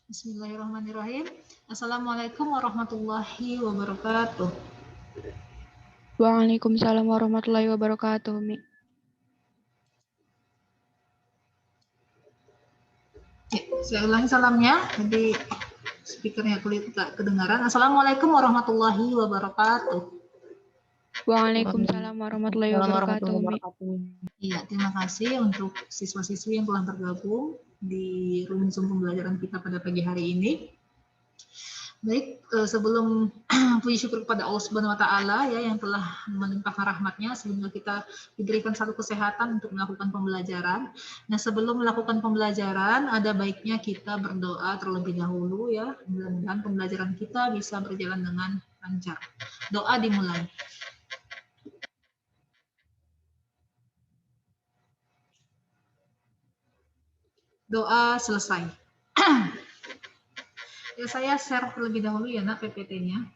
Bismillahirrahmanirrahim. Assalamualaikum warahmatullahi wabarakatuh. Waalaikumsalam warahmatullahi wabarakatuh, Mi. Ya, saya ulangi salamnya, jadi speakernya kulit tak kedengaran. Assalamualaikum warahmatullahi wabarakatuh. Waalaikumsalam warahmatullahi wabarakatuh, Mi. Iya, terima kasih untuk siswa-siswi yang telah bergabung di room Zoom pembelajaran kita pada pagi hari ini. Baik, sebelum puji syukur kepada Allah Subhanahu wa taala ya yang telah melimpahkan rahmatnya sehingga kita diberikan satu kesehatan untuk melakukan pembelajaran. Nah, sebelum melakukan pembelajaran ada baiknya kita berdoa terlebih dahulu ya. Mudah-mudahan pembelajaran kita bisa berjalan dengan lancar. Doa dimulai. Doa selesai. Ya, saya share terlebih dahulu ya nak PPT-nya.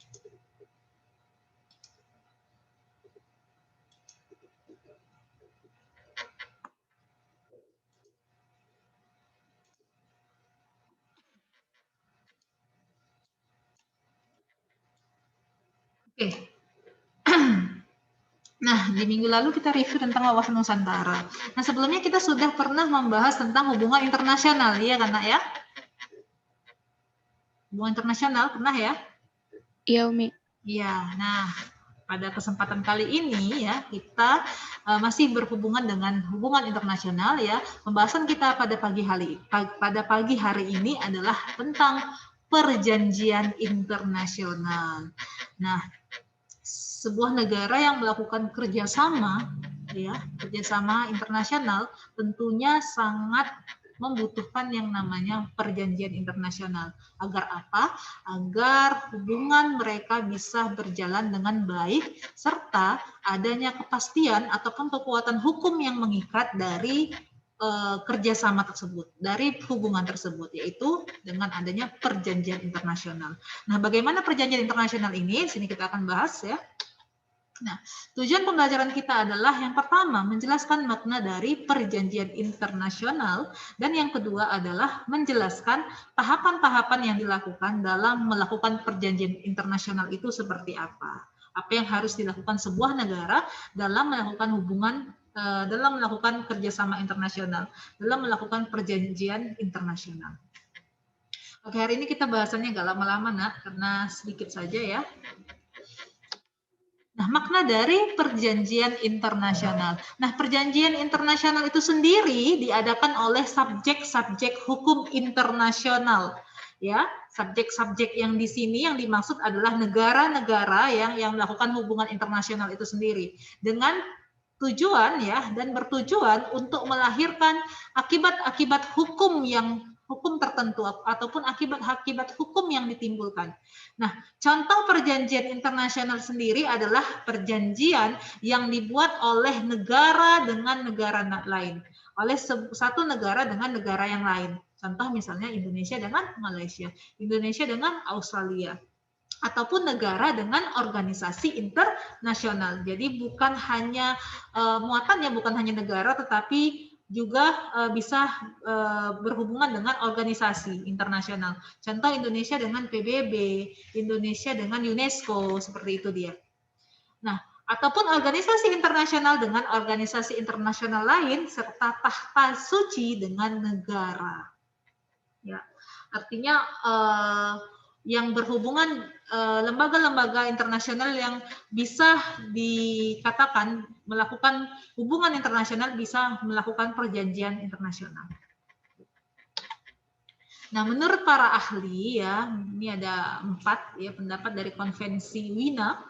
Oke. Nah, di minggu lalu kita review tentang wawasan Nusantara. Nah, sebelumnya kita sudah pernah membahas tentang hubungan internasional, ya kan, Nak, ya? Hubungan internasional pernah ya? Iya, Umi. Iya. Nah, pada kesempatan kali ini ya kita masih berhubungan dengan hubungan internasional ya. Pembahasan kita pada pagi hari ini adalah tentang perjanjian internasional. Nah, sebuah negara yang melakukan kerjasama internasional tentunya sangat membutuhkan yang namanya perjanjian internasional. Agar apa? Agar hubungan mereka bisa berjalan dengan baik serta adanya kepastian ataupun kekuatan hukum yang mengikat dari kerjasama tersebut, dari hubungan tersebut, yaitu dengan adanya perjanjian internasional. Nah, bagaimana perjanjian internasional ini? Sini kita akan bahas ya. Nah, tujuan pembelajaran kita adalah yang pertama menjelaskan makna dari perjanjian internasional dan yang kedua adalah menjelaskan tahapan-tahapan yang dilakukan dalam melakukan perjanjian internasional itu seperti apa. Apa yang harus dilakukan sebuah negara dalam melakukan hubungan dalam melakukan kerjasama internasional, dalam melakukan perjanjian internasional. Oke, hari ini kita bahasannya nggak lama-lama, Nak, karena sedikit saja ya. Nah, makna dari perjanjian internasional. Nah, perjanjian internasional itu sendiri diadakan oleh subjek-subjek hukum internasional. Ya, subjek-subjek yang di sini yang dimaksud adalah negara-negara yang melakukan hubungan internasional itu sendiri dengan tujuan ya dan bertujuan untuk melahirkan akibat-akibat hukum tertentu ataupun akibat-akibat hukum yang ditimbulkan. Nah, contoh perjanjian internasional sendiri adalah perjanjian yang dibuat oleh negara dengan negara lain, oleh satu negara dengan negara yang lain. Contoh misalnya Indonesia dengan Malaysia, Indonesia dengan Australia, ataupun negara dengan organisasi internasional. Jadi bukan hanya muatannya bukan hanya negara, tetapi juga bisa berhubungan dengan organisasi internasional. Contoh Indonesia dengan PBB, Indonesia dengan UNESCO, seperti itu dia. Nah, ataupun organisasi internasional dengan organisasi internasional lain serta tahta suci dengan negara. Ya, artinya yang berhubungan lembaga-lembaga internasional yang bisa dikatakan melakukan hubungan internasional bisa melakukan perjanjian internasional. Nah, menurut para ahli ya, ini ada 4 ya pendapat dari Konvensi Wina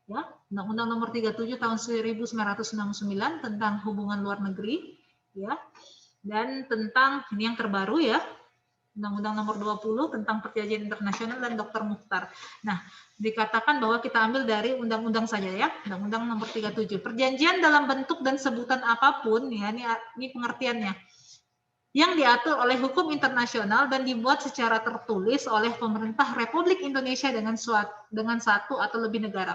ya, Undang-Undang Nomor 37 Tahun 1969 tentang hubungan luar negeri ya. Dan tentang ini yang terbaru ya, Undang-Undang Nomor 20 tentang Perjanjian Internasional dan Dr. Mukhtar. Nah, dikatakan bahwa kita ambil dari undang-undang saja ya, Undang-Undang Nomor 37. Perjanjian dalam bentuk dan sebutan apapun ya, ini pengertiannya, yang diatur oleh hukum internasional dan dibuat secara tertulis oleh pemerintah Republik Indonesia dengan satu atau lebih negara.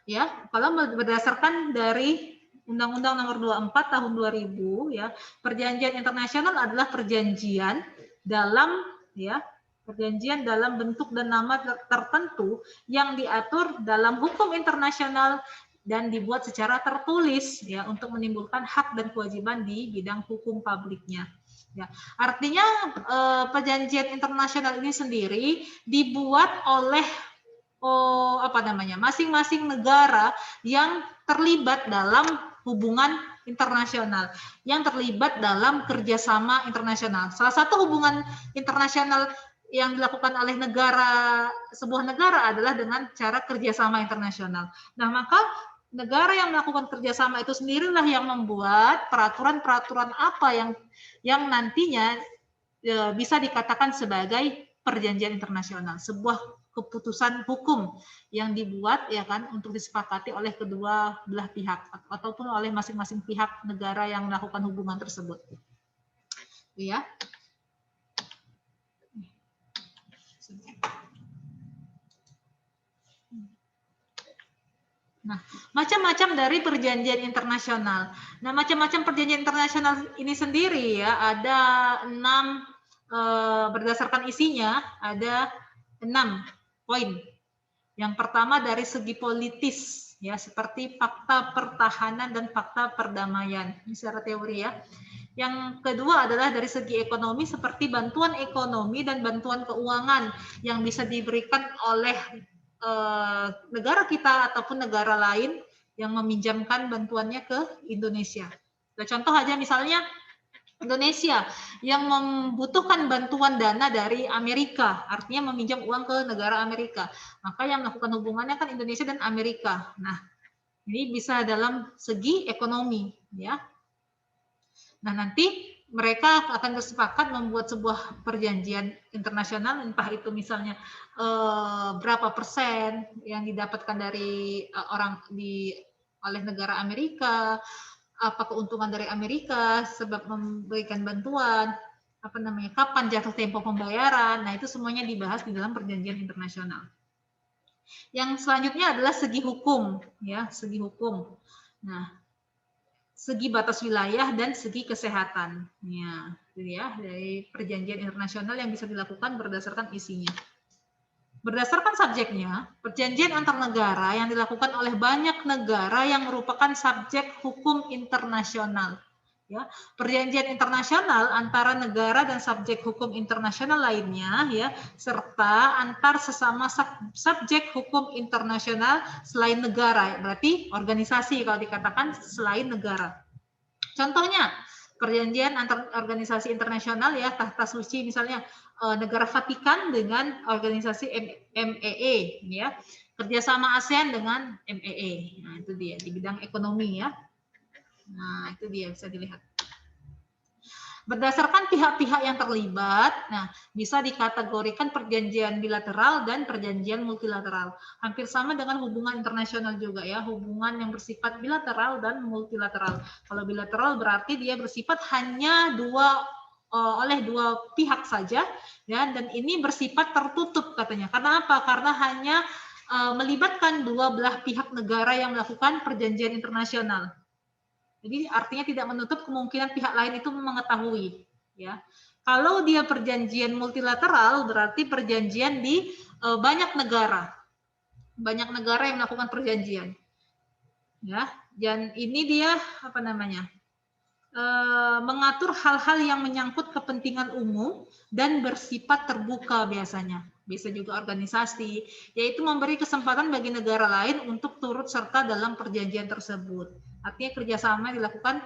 Ya, kalau berdasarkan dari Undang-Undang Nomor 24 Tahun 2000 ya, perjanjian internasional adalah perjanjian dalam ya. Perjanjian dalam bentuk dan nama tertentu yang diatur dalam hukum internasional dan dibuat secara tertulis ya untuk menimbulkan hak dan kewajiban di bidang hukum publiknya. Ya, artinya perjanjian internasional ini sendiri dibuat oleh masing-masing negara yang terlibat dalam hubungan internasional, yang terlibat dalam kerjasama internasional. Salah satu hubungan internasional yang dilakukan oleh sebuah negara adalah dengan cara kerjasama internasional. Nah, maka negara yang melakukan kerjasama itu sendirilah yang membuat peraturan-peraturan apa yang nantinya bisa dikatakan sebagai perjanjian internasional, sebuah keputusan hukum yang dibuat ya kan untuk disepakati oleh kedua belah pihak ataupun oleh masing-masing pihak negara yang melakukan hubungan tersebut. Ya. Nah, macam-macam dari perjanjian internasional. Nah, macam-macam perjanjian internasional ini sendiri ya, ada 6 berdasarkan isinya ada 6 poin. Yang pertama dari segi politis ya, seperti fakta pertahanan dan fakta perdamaian. Ini secara teori ya. Yang kedua adalah dari segi ekonomi seperti bantuan ekonomi dan bantuan keuangan yang bisa diberikan oleh negara kita ataupun negara lain yang meminjamkan bantuannya ke Indonesia. Contoh aja misalnya Indonesia yang membutuhkan bantuan dana dari Amerika, artinya meminjam uang ke negara Amerika. Maka yang melakukan hubungannya kan Indonesia dan Amerika. Nah, ini bisa dalam segi ekonomi ya. Nah, nanti mereka akan bersepakat membuat sebuah perjanjian internasional, entah itu misalnya berapa persen yang didapatkan dari oleh negara Amerika, apa keuntungan dari Amerika sebab memberikan bantuan, kapan jatuh tempo pembayaran. Nah, itu semuanya dibahas di dalam perjanjian internasional. Yang selanjutnya adalah segi hukum, ya, segi hukum. Nah, segi batas wilayah dan segi kesehatan. Ya, itu ya dari perjanjian internasional yang bisa dilakukan berdasarkan isinya. Berdasarkan subjeknya, perjanjian antar negara yang dilakukan oleh banyak negara yang merupakan subjek hukum internasional. Ya, perjanjian internasional antara negara dan subjek hukum internasional lainnya, ya, serta antar sesama subjek hukum internasional selain negara, berarti organisasi kalau dikatakan selain negara. Contohnya, perjanjian antar organisasi internasional ya, tahta suci misalnya negara Vatikan dengan organisasi MEE, ya, kerjasama ASEAN dengan MEE. Nah, itu dia di bidang ekonomi ya. Nah, itu dia bisa dilihat. Berdasarkan pihak-pihak yang terlibat, nah bisa dikategorikan perjanjian bilateral dan perjanjian multilateral. Hampir sama dengan hubungan internasional juga ya, hubungan yang bersifat bilateral dan multilateral. Kalau bilateral berarti dia bersifat hanya oleh dua pihak saja, ya, dan ini bersifat tertutup katanya. Karena apa? Karena hanya melibatkan dua belah pihak negara yang melakukan perjanjian internasional. Jadi artinya tidak menutup kemungkinan pihak lain itu mengetahui. Ya, kalau dia perjanjian multilateral berarti perjanjian di banyak negara yang melakukan perjanjian. Ya, dan ini dia mengatur hal-hal yang menyangkut kepentingan umum dan bersifat terbuka biasanya. Bisa juga organisasi, yaitu memberi kesempatan bagi negara lain untuk turut serta dalam perjanjian tersebut. Artinya kerjasama dilakukan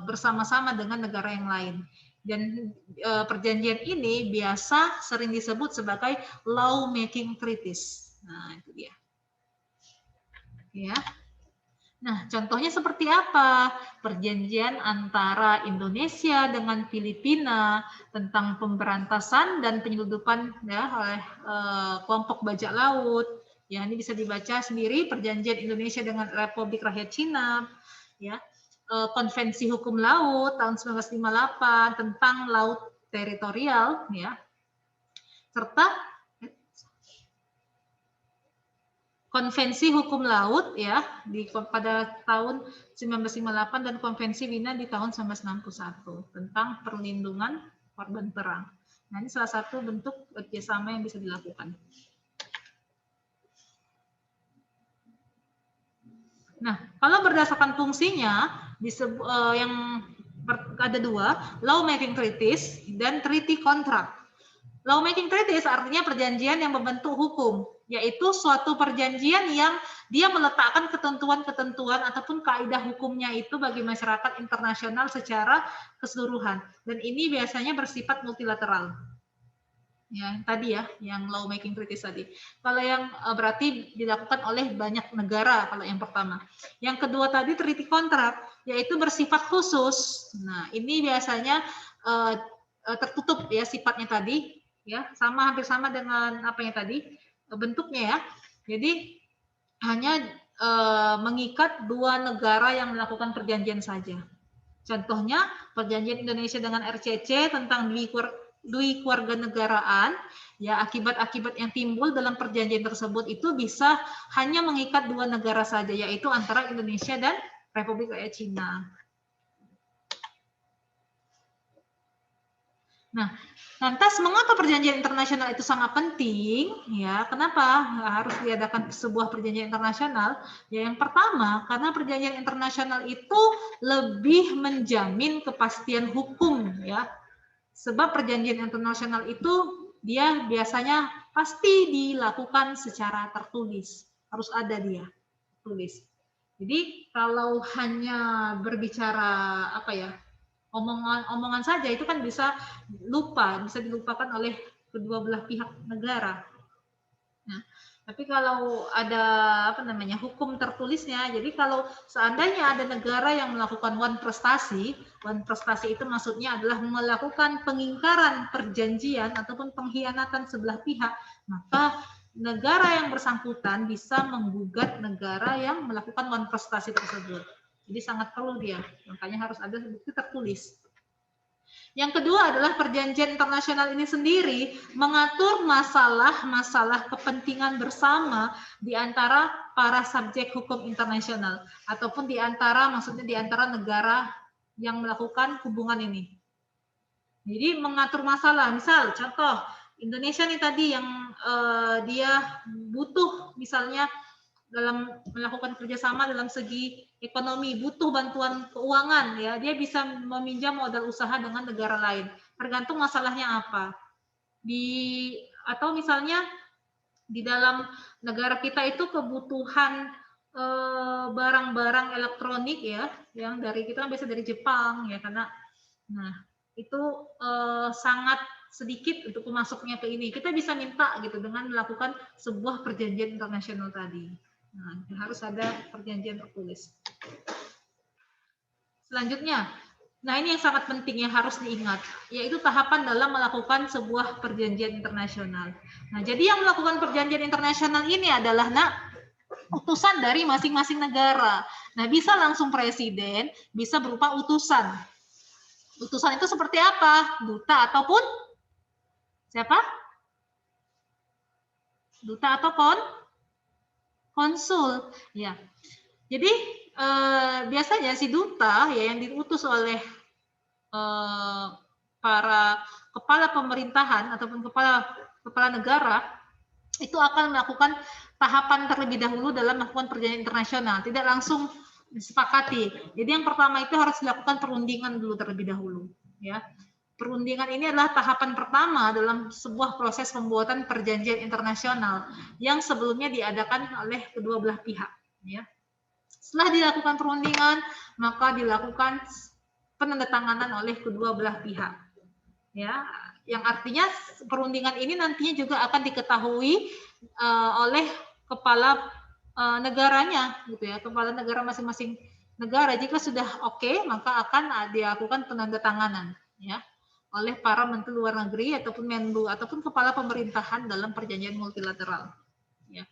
bersama-sama dengan negara yang lain. Dan perjanjian ini biasa sering disebut sebagai law making treaties. Nah, itu dia. Ya. Nah, contohnya seperti apa? Perjanjian antara Indonesia dengan Filipina tentang pemberantasan dan penyeludupan ya oleh kelompok bajak laut. Ya, ini bisa dibaca sendiri perjanjian Indonesia dengan Republik Rakyat Cina, ya. Konvensi Hukum Laut tahun 1958 tentang laut teritorial, ya. Serta Konvensi Hukum Laut ya pada tahun 1958 dan Konvensi Wina di tahun 1961 tentang perlindungan korban perang. Nah, ini salah satu bentuk kerjasama yang bisa dilakukan. Nah, kalau berdasarkan fungsinya, yang ada dua, law making treaties dan treaty contract. Law making treaties artinya perjanjian yang membentuk hukum, yaitu suatu perjanjian yang dia meletakkan ketentuan-ketentuan ataupun kaidah hukumnya itu bagi masyarakat internasional secara keseluruhan. Dan ini biasanya bersifat multilateral. Ya, tadi ya, yang law making treaties tadi. Kalau yang berarti dilakukan oleh banyak negara kalau yang pertama. Yang kedua tadi treaty contract, yaitu bersifat khusus. Nah, ini biasanya tertutup ya sifatnya tadi, ya, hampir sama dengan apa yang tadi bentuknya ya. Jadi hanya mengikat dua negara yang melakukan perjanjian saja. Contohnya perjanjian Indonesia dengan RCC tentang dui kewarganegaraan, ya, akibat-akibat yang timbul dalam perjanjian tersebut itu bisa hanya mengikat dua negara saja, yaitu antara Indonesia dan Republik Rakyat Cina. Nah, lantas mengapa perjanjian internasional itu sangat penting? Ya, kenapa harus diadakan sebuah perjanjian internasional? Ya, yang pertama, karena perjanjian internasional itu lebih menjamin kepastian hukum, ya. Sebab perjanjian internasional itu dia biasanya pasti dilakukan secara tertulis, harus ada dia tulis. Jadi kalau hanya berbicara apa ya, omongan saja itu kan bisa dilupakan oleh kedua belah pihak negara. Nah, tapi kalau ada apa namanya hukum tertulisnya, jadi kalau seandainya ada negara yang melakukan one prestasi itu maksudnya adalah melakukan pengingkaran perjanjian ataupun pengkhianatan sebelah pihak, maka negara yang bersangkutan bisa menggugat negara yang melakukan one prestasi tersebut. Jadi sangat perlu dia, makanya harus ada bukti tertulis. Yang kedua adalah perjanjian internasional ini sendiri mengatur masalah-masalah kepentingan bersama di antara para subjek hukum internasional ataupun maksudnya di antara negara yang melakukan hubungan ini. Jadi mengatur masalah, misal contoh Indonesia nih tadi yang dia butuh misalnya dalam melakukan kerjasama dalam segi ekonomi, butuh bantuan keuangan, ya, dia bisa meminjam modal usaha dengan negara lain. Tergantung masalahnya apa. Atau misalnya di dalam negara kita itu kebutuhan barang-barang elektronik ya, yang dari kita biasa dari Jepang ya, karena itu sangat sedikit untuk masuknya ke ini. Kita bisa minta gitu dengan melakukan sebuah perjanjian internasional tadi. Nah, harus ada perjanjian tertulis. Selanjutnya, nah ini yang sangat penting yang harus diingat, yaitu tahapan dalam melakukan sebuah perjanjian internasional. Nah, jadi yang melakukan perjanjian internasional ini adalah utusan dari masing-masing negara. Nah, bisa langsung presiden, bisa berupa utusan. Utusan itu seperti apa? Duta ataupun siapa? Duta atau konsul, ya. Jadi biasanya si duta ya yang diutus oleh para kepala pemerintahan ataupun kepala negara itu akan melakukan tahapan terlebih dahulu dalam melakukan perjanjian internasional, tidak langsung disepakati. Jadi yang pertama itu harus dilakukan perundingan dulu terlebih dahulu, ya. Perundingan ini adalah tahapan pertama dalam sebuah proses pembuatan perjanjian internasional yang sebelumnya diadakan oleh kedua belah pihak. Ya. Setelah dilakukan perundingan, maka dilakukan penandatanganan oleh kedua belah pihak. Ya, yang artinya perundingan ini nantinya juga akan diketahui oleh kepala negaranya, gitu ya, kepala negara masing-masing negara. Jika sudah oke, maka akan dilakukan penandatanganan, ya, oleh para menteri luar negeri ataupun Menlu ataupun kepala pemerintahan dalam perjanjian multilateral. Ya.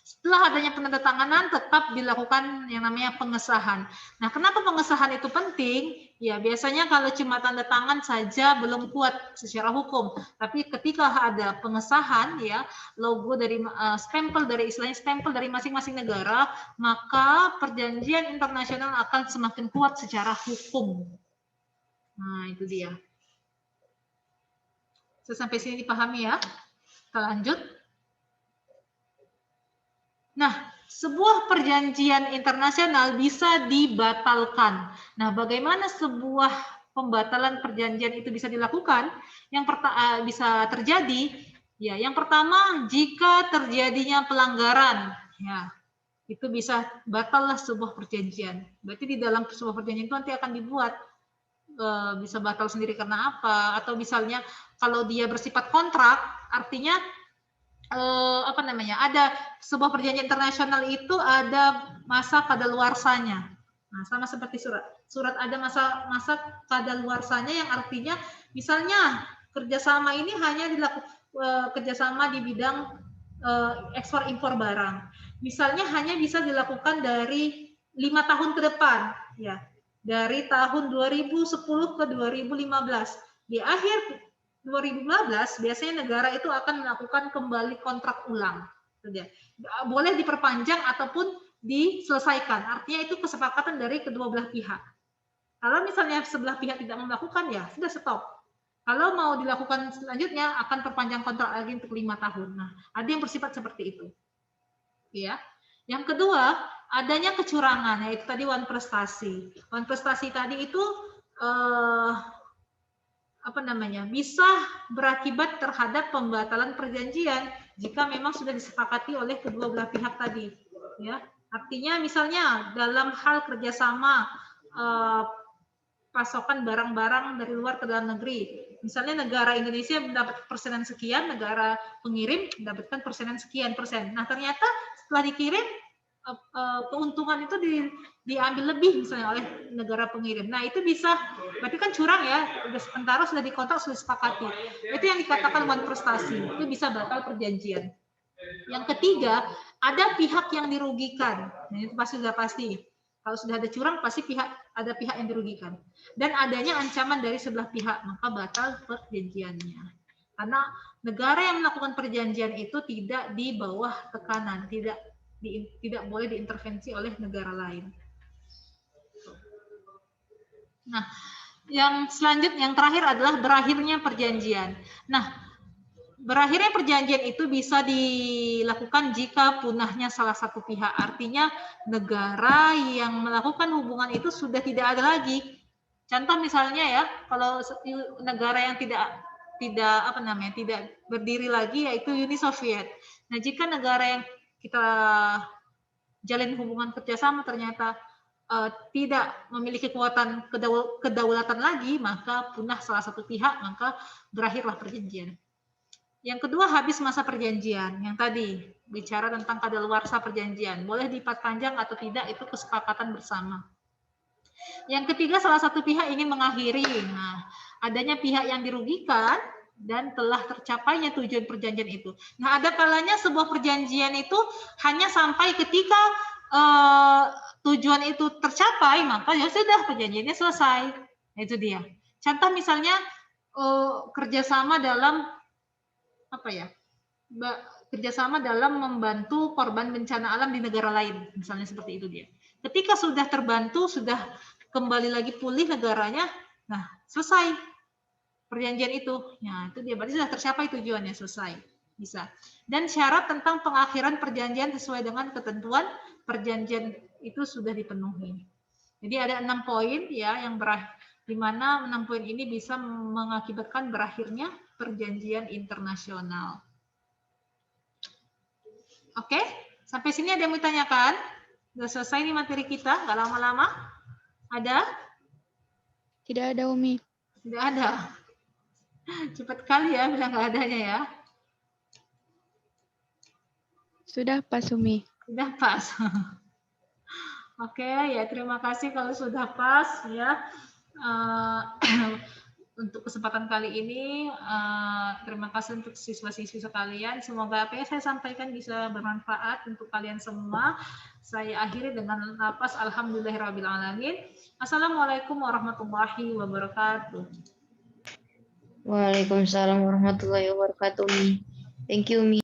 Setelah adanya penandatanganan, tetap dilakukan yang namanya pengesahan. Nah, kenapa pengesahan itu penting? Ya, biasanya kalau cuma tanda tangan saja belum kuat secara hukum. Tapi ketika ada pengesahan, ya, logo dari stempel dari masing-masing negara, maka perjanjian internasional akan semakin kuat secara hukum. Nah, itu dia. Sampai sini dipahami ya? Kita lanjut. Nah, sebuah perjanjian internasional bisa dibatalkan. Nah, bagaimana sebuah pembatalan perjanjian itu bisa dilakukan? Yang bisa terjadi, ya, yang pertama jika terjadinya pelanggaran, ya, itu bisa batallah sebuah perjanjian. Berarti di dalam sebuah perjanjian itu nanti akan dibuat bisa batal sendiri karena apa? Atau misalnya kalau dia bersifat kontrak, artinya apa namanya, ada sebuah perjanjian internasional itu ada masa kadaluarsanya. Nah, sama seperti surat ada masa kadaluarsanya yang artinya misalnya kerjasama ini hanya dilakukan kerjasama di bidang ekspor impor barang. Misalnya hanya bisa dilakukan dari 5 tahun ke depan, ya, dari tahun 2010 ke 2015. Di akhir 2015 biasanya negara itu akan melakukan kembali kontrak ulang. Boleh diperpanjang ataupun diselesaikan. Artinya itu kesepakatan dari kedua belah pihak. Kalau misalnya sebelah pihak tidak melakukan, ya sudah stop. Kalau mau dilakukan selanjutnya akan perpanjang kontrak lagi untuk 5 tahun. Nah, ada yang bersifat seperti itu. Ya. Yang kedua, adanya kecurangan, yaitu tadi wan prestasi. Wan prestasi tadi itu apa namanya, bisa berakibat terhadap pembatalan perjanjian jika memang sudah disepakati oleh kedua belah pihak tadi, ya. Artinya misalnya dalam hal kerjasama pasokan barang-barang dari luar ke dalam negeri, misalnya negara Indonesia mendapat persenan sekian, negara pengirim mendapatkan persenan sekian persen. Nah, ternyata setelah dikirim keuntungan itu diambil lebih misalnya oleh negara pengirim. Nah, itu bisa, berarti kan curang ya, udah sementara sudah dikontrak, sudah disepakati. Itu yang dikatakan wan prestasi, itu bisa batal perjanjian. Yang ketiga, ada pihak yang dirugikan. Nah, itu pasti sudah pasti. Kalau sudah ada curang, pasti ada pihak yang dirugikan. Dan adanya ancaman dari sebelah pihak, maka batal perjanjiannya. Karena negara yang melakukan perjanjian itu tidak di bawah tekanan, tidak boleh diintervensi oleh negara lain. Nah, yang selanjutnya, yang terakhir adalah berakhirnya perjanjian. Nah, berakhirnya perjanjian itu bisa dilakukan jika punahnya salah satu pihak. Artinya negara yang melakukan hubungan itu sudah tidak ada lagi. Contoh misalnya ya, kalau negara yang tidak berdiri lagi yaitu Uni Soviet. Nah, jika negara yang kita jalin hubungan kerjasama ternyata tidak memiliki kekuatan kedaulatan lagi, maka punah salah satu pihak, maka berakhirlah perjanjian. Yang kedua, habis masa perjanjian. Yang tadi bicara tentang kadaluarsa perjanjian, boleh diperpanjang atau tidak, itu kesepakatan bersama. Yang ketiga, salah satu pihak ingin mengakhiri. Nah, adanya pihak yang dirugikan dan telah tercapainya tujuan perjanjian itu. Nah, ada kalanya sebuah perjanjian itu hanya sampai ketika tujuan itu tercapai, maka ya sudah perjanjiannya selesai. Nah, itu dia. Contoh misalnya kerjasama dalam kerjasama dalam membantu korban bencana alam di negara lain, misalnya seperti itu dia. Ketika sudah terbantu, sudah kembali lagi pulih negaranya, nah selesai perjanjian itu. Nah, itu dia, berarti sudah tercapai tujuannya, selesai. Bisa. Dan syarat tentang pengakhiran perjanjian sesuai dengan ketentuan perjanjian itu sudah dipenuhi. Jadi ada 6 poin ya yang di mana 6 poin ini bisa mengakibatkan berakhirnya perjanjian internasional. Oke, sampai sini ada yang mau ditanyakan? Sudah selesai nih materi kita, nggak lama-lama. Ada? Tidak ada, Umi. Tidak ada. Cepat kali ya bilang nggak adanya ya. Sudah pas, Umi. Sudah pas. Oke, ya terima kasih kalau sudah pas ya. Untuk kesempatan kali ini, terima kasih untuk siswa-siswi sekalian. Semoga apa yang saya sampaikan bisa bermanfaat untuk kalian semua. Saya akhiri dengan lafaz alhamdulillahirrabbilalamin. Assalamualaikum warahmatullahi wabarakatuh. Waalaikumsalam warahmatullahi wabarakatuh. Thank you, Mi.